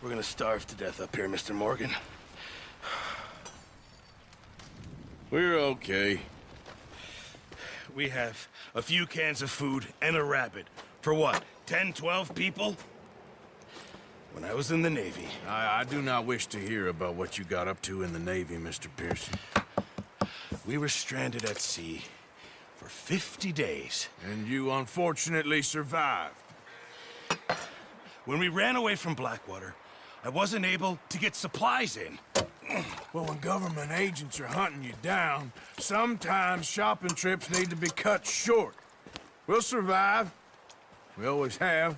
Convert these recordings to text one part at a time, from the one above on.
We're gonna starve to death up here, Mr. Morgan. We're okay. We have a few cans of food and a rabbit. For what, 10, 12 people? When I was in the Navy... I do not wish to hear about what you got up to in the Navy, Mr. Pearson. We were stranded at sea for 50 days. And you unfortunately survived. When we ran away from Blackwater, I wasn't able to get supplies in. Well, when government agents are hunting you down, sometimes shopping trips need to be cut short. We'll survive. We always have.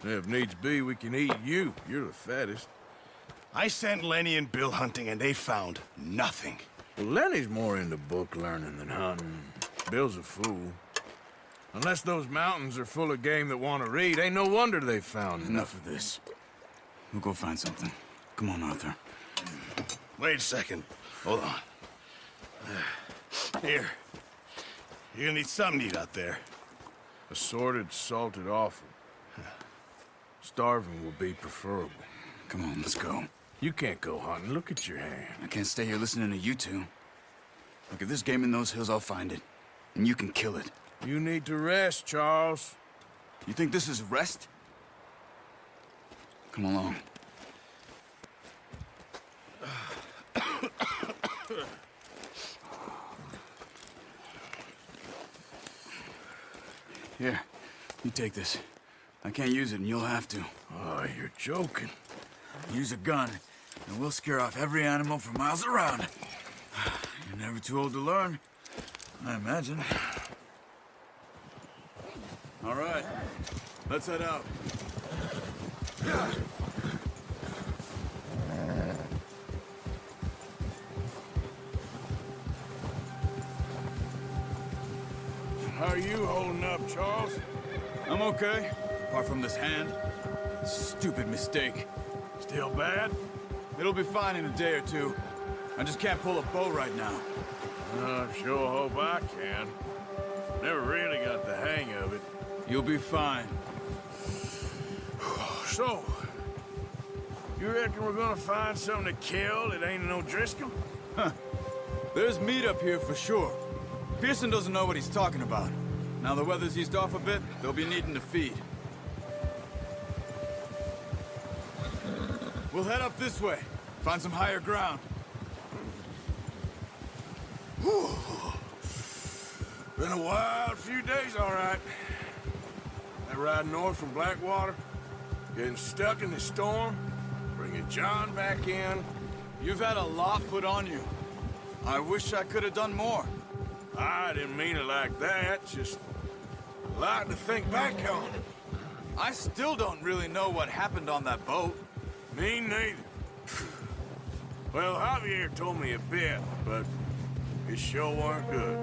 And if needs be, we can eat you. You're the fattest. I sent Lenny and Bill hunting, and they found nothing. Well, Lenny's more into book learning than hunting. Bill's a fool. Unless those mountains are full of game that want to read, ain't no wonder they found Enough of this. We'll go find something. Come on, Arthur. Wait a second. Hold on. Here. You're gonna need something to eat out there. Assorted, salted offal. Starving will be preferable. Come on, let's go. You can't go hunting. Look at your hand. I can't stay here listening to you two. Look, if there's game in those hills, I'll find it. And you can kill it. You need to rest, Charles. You think this is rest? Come along. Here, you take this. I can't use it, and you'll have to. Oh, you're joking. Use a gun, and we'll scare off every animal for miles around. You're never too old to learn, I imagine. All right, let's head out. How are you holding up, Charles? I'm okay, apart from this hand. Stupid mistake. Still bad? It'll be fine in a day or two. I just can't pull a bow right now. I sure hope I can. Never really got the hang of it. You'll be fine. So, you reckon we're gonna find something to kill that ain't no Driscoll? Huh. There's meat up here for sure. Pearson doesn't know what he's talking about. Now the weather's eased off a bit, they'll be needing to feed. We'll head up this way. Find some higher ground. Whew. Been a wild few days, all right. That ride north from Blackwater, getting stuck in the storm, bringing John back in. You've had a lot put on you. I wish I could have done more. I didn't mean it like that, just a lot to think back on. I still don't really know what happened on that boat. Me neither. Well, Javier told me a bit, but it sure weren't good.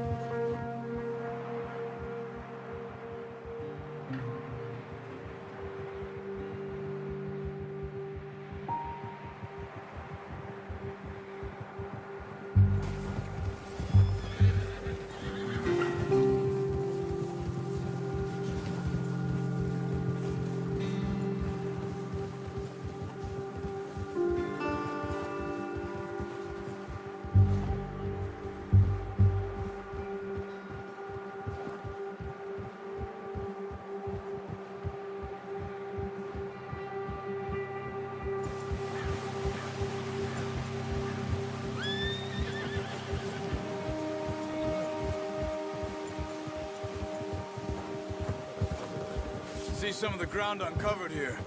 See some of the ground uncovered here.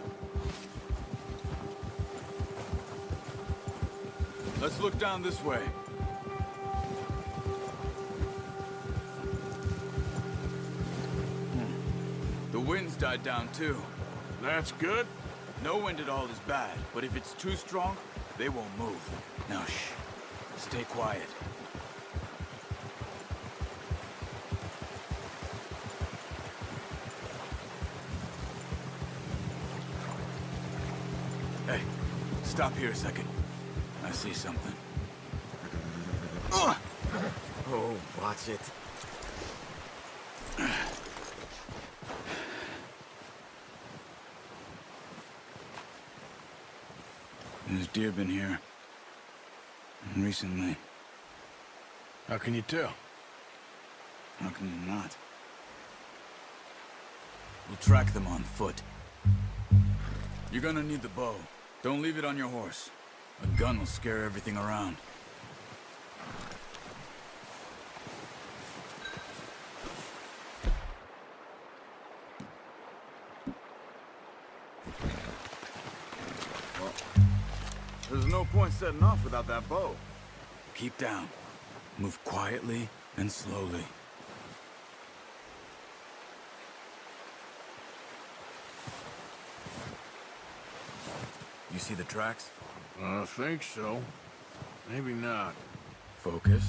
Let's look down this way. The wind's died down too. That's good. No wind at all is bad, but if it's too strong, they won't move. Now shh. Stay quiet. Hey, stop here a second. I see something. Oh, watch it. There's deer been here. Recently. How can you tell? How can you not? We'll track them on foot. You're gonna need the bow. Don't leave it on your horse. A gun will scare everything around. Well, there's no point setting off without that bow. Keep down. Move quietly and slowly. You see the tracks? I think so. Maybe not. Focus.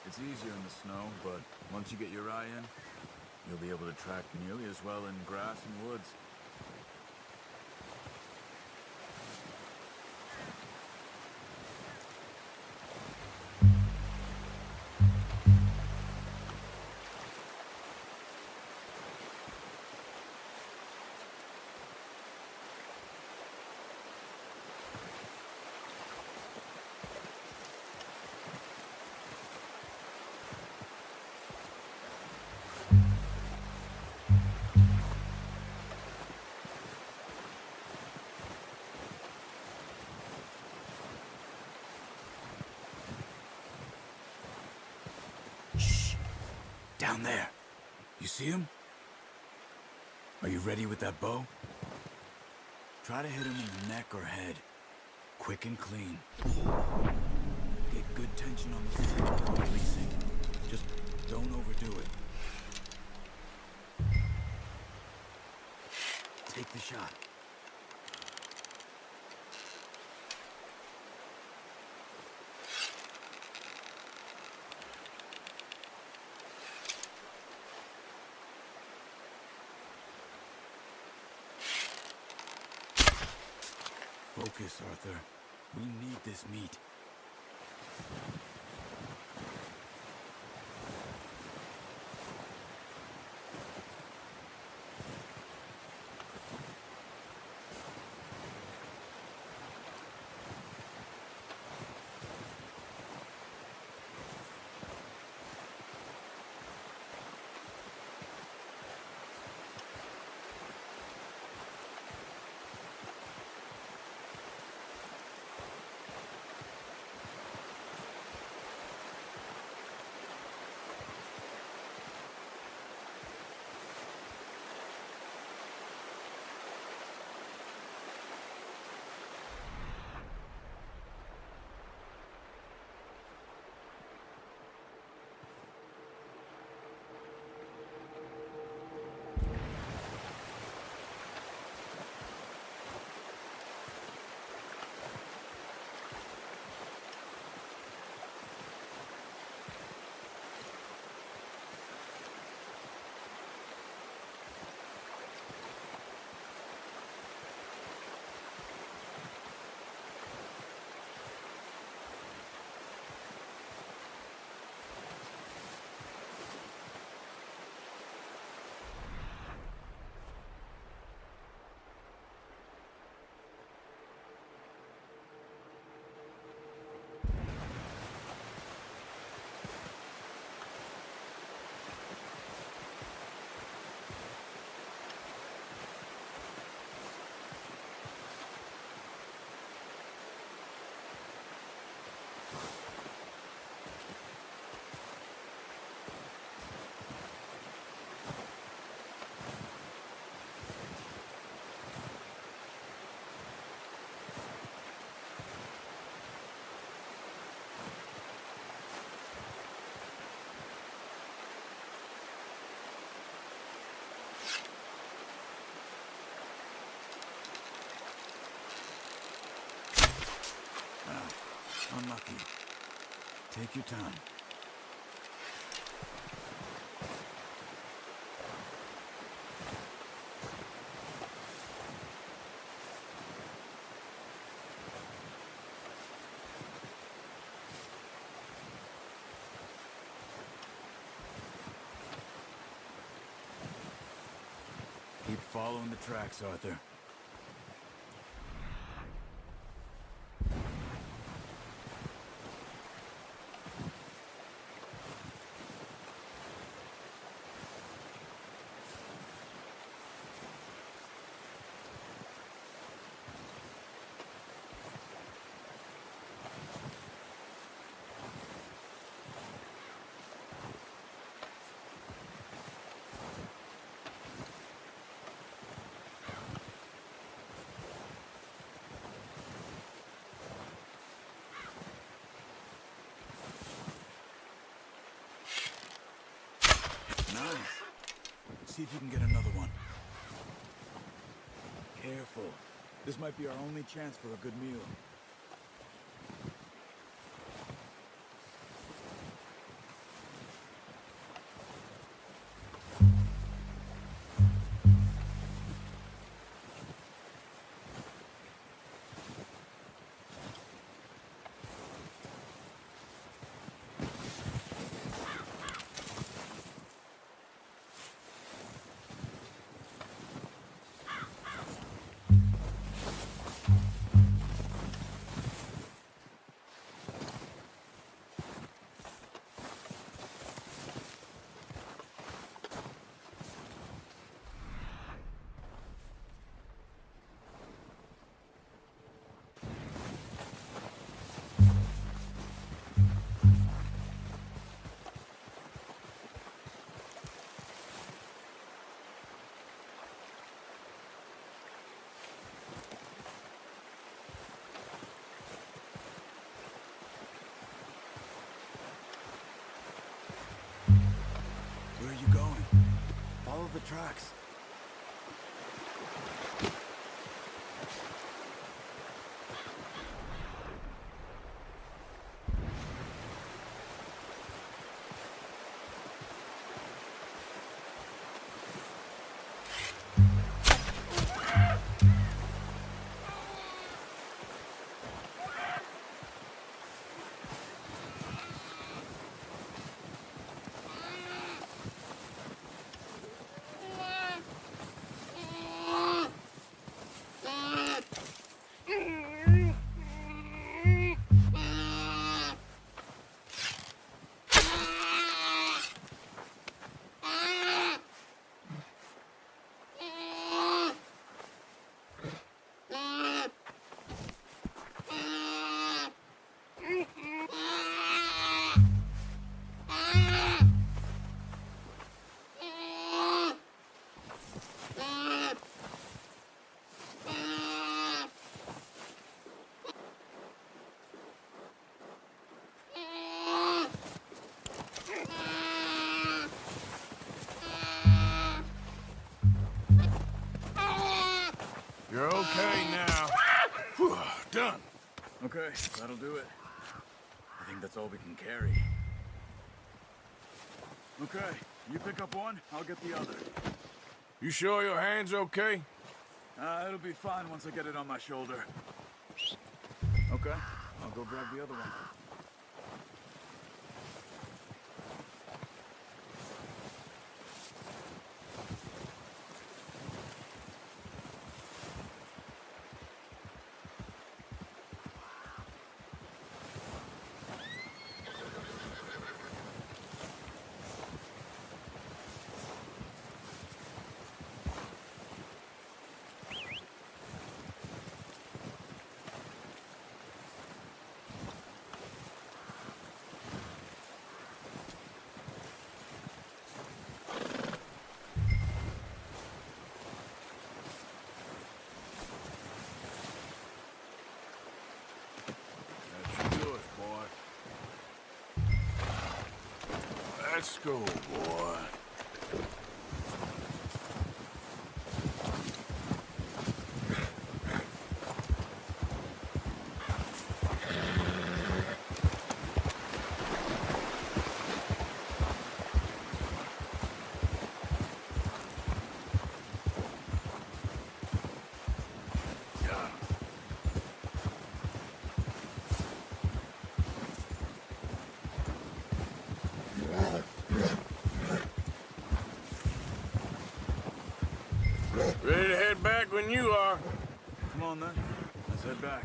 It's easier in the snow, but once you get your eye in, you'll be able to track nearly as well in grass and woods. Down there. You see him? Are you ready with that bow? Try to hit him in the neck or head. Quick and clean. Get good tension on the string before releasing. Just don't overdo it. Take the shot. Focus, Arthur. We need this meat. Unlucky. Take your time. Keep following the tracks, Arthur. Nice. See if you can get another one. Careful. This might be our only chance for a good meal. Where are you going? Follow the tracks. You're okay now. Whew, done. Okay, that'll do it. I think that's all we can carry. Okay, you pick up one, I'll get the other. You sure your hand's okay? It'll be fine once I get it on my shoulder. Okay, I'll go grab the other one. Let's go, boy. Ready to head back when you are. Come on, then. Let's head back.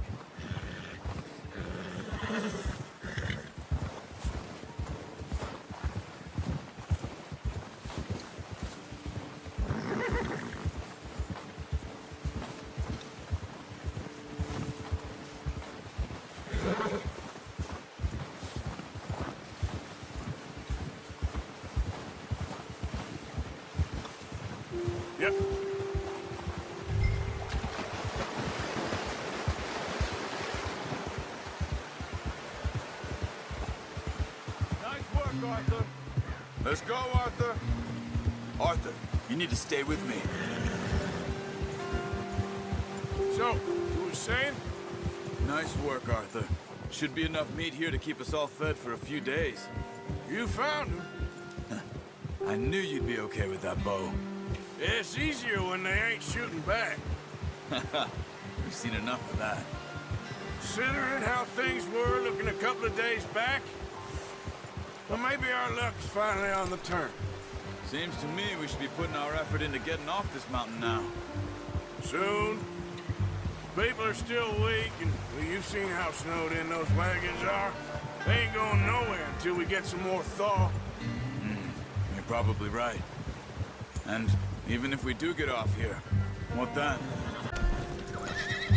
Yep. Nice work, Arthur. Let's go, Arthur. Arthur, you need to stay with me. So, you were saying? Nice work, Arthur. Should be enough meat here to keep us all fed for a few days. You found him. I knew you'd be okay with that bow. It's easier when they ain't shooting back. We've seen enough of that. Considering how things were looking a couple of days back, well, maybe our luck's finally on the turn. Seems to me we should be putting our effort into getting off this mountain now. Soon. People are still weak, and well, you've seen how snowed in those wagons are. They ain't going nowhere until we get some more thaw. You're probably right. And even if we do get off here, what then?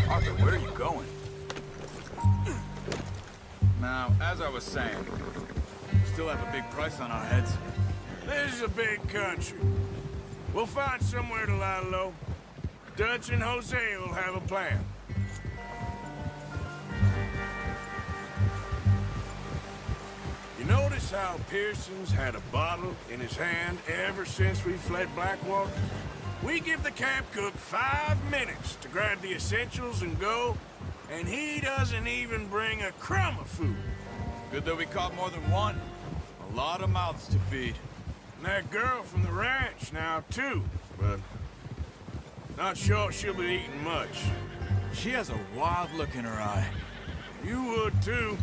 Arthur, where are you going? Now, as I was saying, we still have a big price on our heads. This is a big country. We'll find somewhere to lie low. Dutch and Jose will have a plan. You notice how Pearson's had a bottle in his hand ever since we fled Blackwater? We give the camp cook 5 minutes to grab the essentials and go, and he doesn't even bring a crumb of food. Good that we caught more than one. A lot of mouths to feed. And that girl from the ranch now, too, but not sure she'll be eating much. She has a wild look in her eye. You would, too.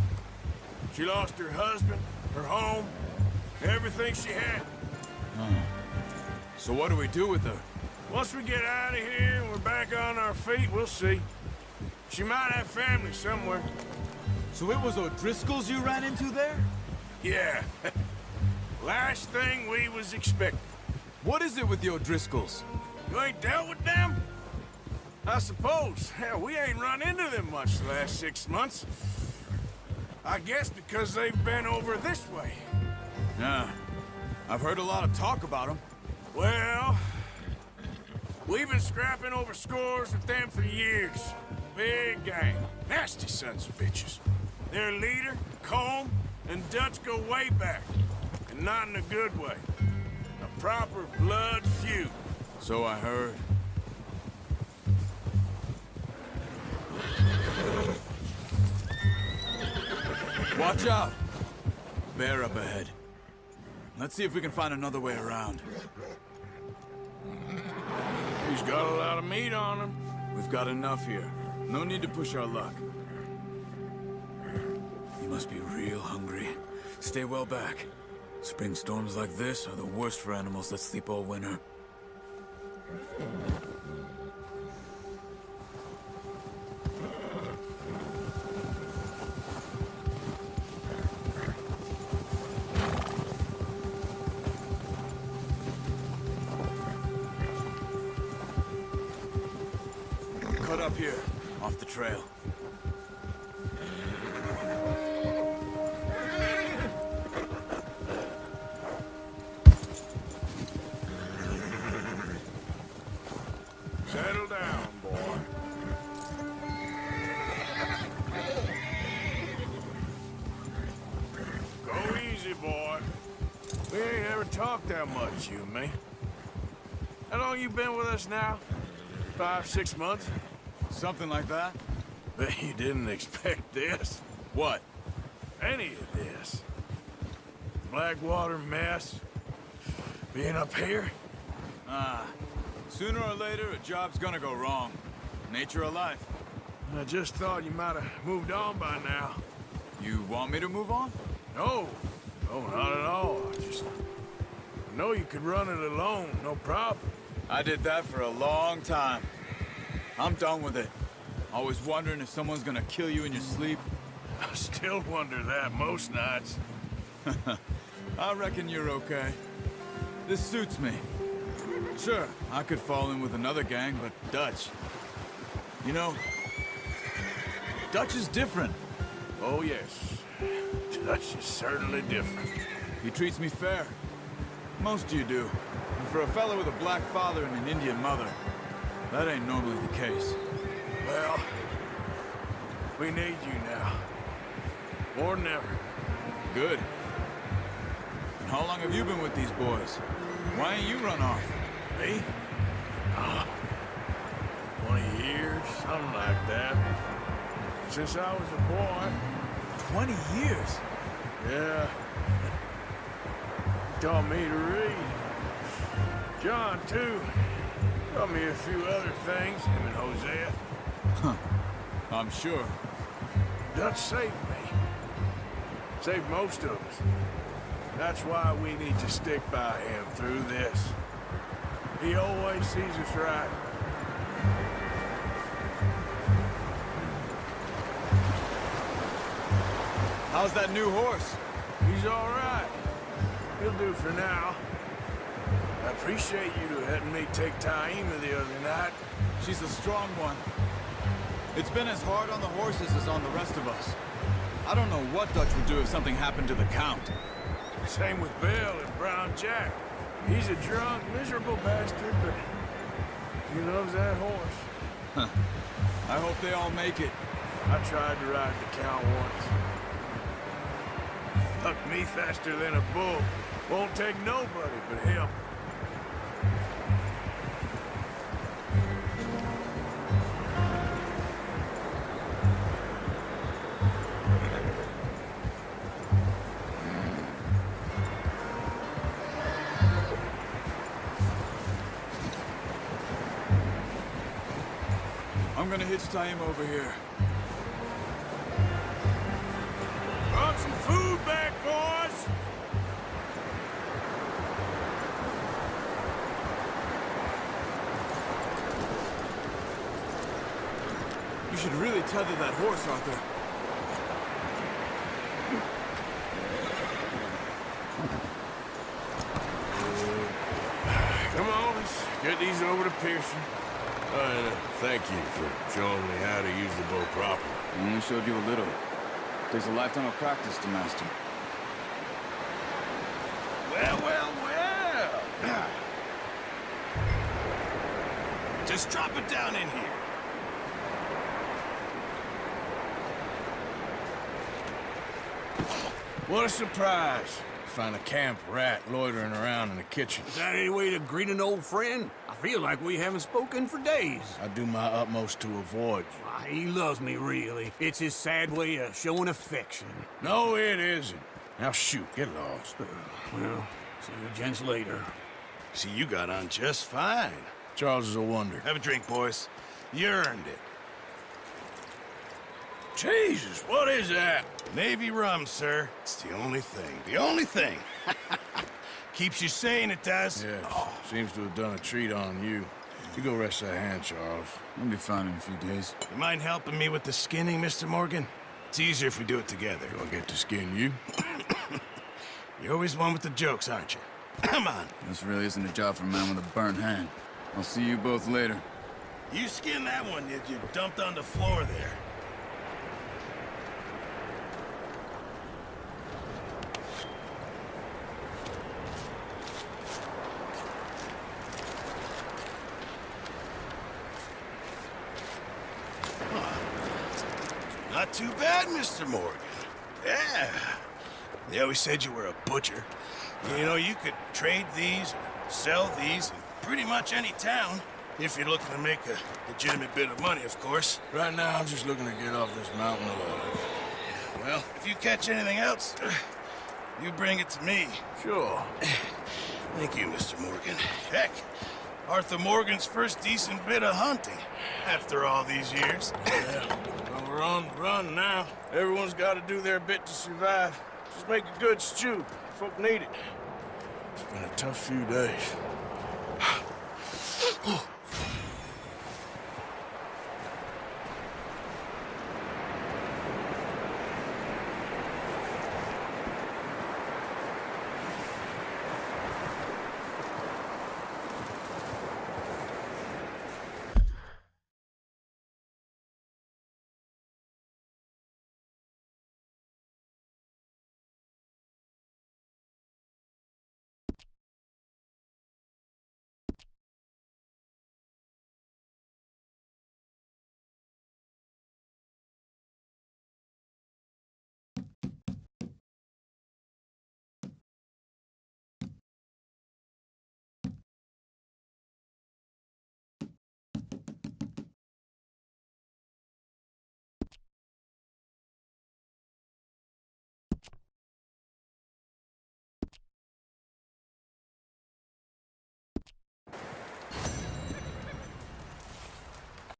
She lost her husband, her home, everything she had. So what do we do with her? Once we get out of here and we're back on our feet, we'll see. She might have family somewhere. So it was O'Driscoll's you ran into there? Yeah. Last thing we was expecting. What is it with the O'Driscolls? You ain't dealt with them? I suppose. Hell, we ain't run into them much the last 6 months. I guess because they've been over this way. Yeah. I've heard a lot of talk about them. Well, we've been scrapping over scores with them for years. Big gang. Nasty sons of bitches. Their leader, Colm, and Dutch go way back. And not in a good way. A proper blood feud. So I heard. Watch out! Bear up ahead. Let's see if we can find another way around. He's got a lot of meat on him. We've got enough here. No need to push our luck. You must be real hungry. Stay well back. Spring storms like this are the worst for animals that sleep all winter. Cut up here, off the trail. Settle down, boy. Go easy, boy. We ain't ever talked that much, you and me. How long you been with us now? 5, 6 months? Something like that? Bet you didn't expect this. What? Any of this. Blackwater mess. Being up here. Sooner or later, a job's gonna go wrong. Nature of life. I just thought you might have moved on by now. You want me to move on? No. No, not at all. I know you could run it alone, no problem. I did that for a long time. I'm done with it. Always wondering if someone's gonna kill you in your sleep. I still wonder that most nights. I reckon you're okay. This suits me. Sure, I could fall in with another gang, but Dutch... You know, Dutch is different. Oh, yes. Dutch is certainly different. He treats me fair. Most of you do. And for a fella with a black father and an Indian mother, that ain't normally the case. Well, we need you now. More than ever. Good. And how long have you been with these boys? Why ain't you run off? Me? 20 years, something like that. Since I was a boy. 20 years? Yeah. He taught me to read. John, too. Taught me a few other things, him and Hosea. I'm sure. Dutch saved me. Saved most of us. That's why we need to stick by him through this. He always sees us right. How's that new horse? He's all right. He'll do for now. I appreciate you letting me take Taima the other night. She's a strong one. It's been as hard on the horses as on the rest of us. I don't know what Dutch would do if something happened to the Count. Same with Bill and Brown Jack. He's a drunk, miserable bastard, but he loves that horse. I hope they all make it. I tried to ride the Count once. Fucked me faster than a bull. Won't take nobody but him. I'm gonna hitch Taima over here. Brought some food back, boys! You should really tether that horse, Arthur. Come on, let's get these over to Pearson. Thank you for showing me how to use the bow properly. I only showed you a little. Takes a lifetime of practice to master. Well, well, well. Just drop it down in here. What a surprise. Find a camp rat loitering around in the kitchen. Is that any way to greet an old friend? I feel like we haven't spoken for days. I do my utmost to avoid you. Why, he loves me, really. It's his sad way of showing affection. No, it isn't. Now shoot, get lost. Well, see you gents later. See, you got on just fine. Charles is a wonder. Have a drink, boys. You earned it. Jesus, what is that? Navy rum, sir. It's the only thing. The only thing. Keeps you sane, it does. Yes, seems to have done a treat on you. You go rest that hand, Charles. I'll be fine in a few days. You mind helping me with the skinning, Mr. Morgan? It's easier if we do it together. Do I get to skin you? You're always one with the jokes, aren't you? Come on. This really isn't a job for a man with a burnt hand. I'll see you both later. You skinned that one that you dumped on the floor there. Not too bad, Mr. Morgan. Yeah. They always said you were a butcher. You know, you could trade these or sell these in pretty much any town. If you're looking to make a legitimate bit of money, of course. Right now, I'm just looking to get off this mountain alive. Well, if you catch anything else, you bring it to me. Sure. Thank you, Mr. Morgan. Heck, Arthur Morgan's first decent bit of hunting after all these years. Yeah, well, we're on the run now. Everyone's got to do their bit to survive. Just make a good stew. Folk need it. It's been a tough few days.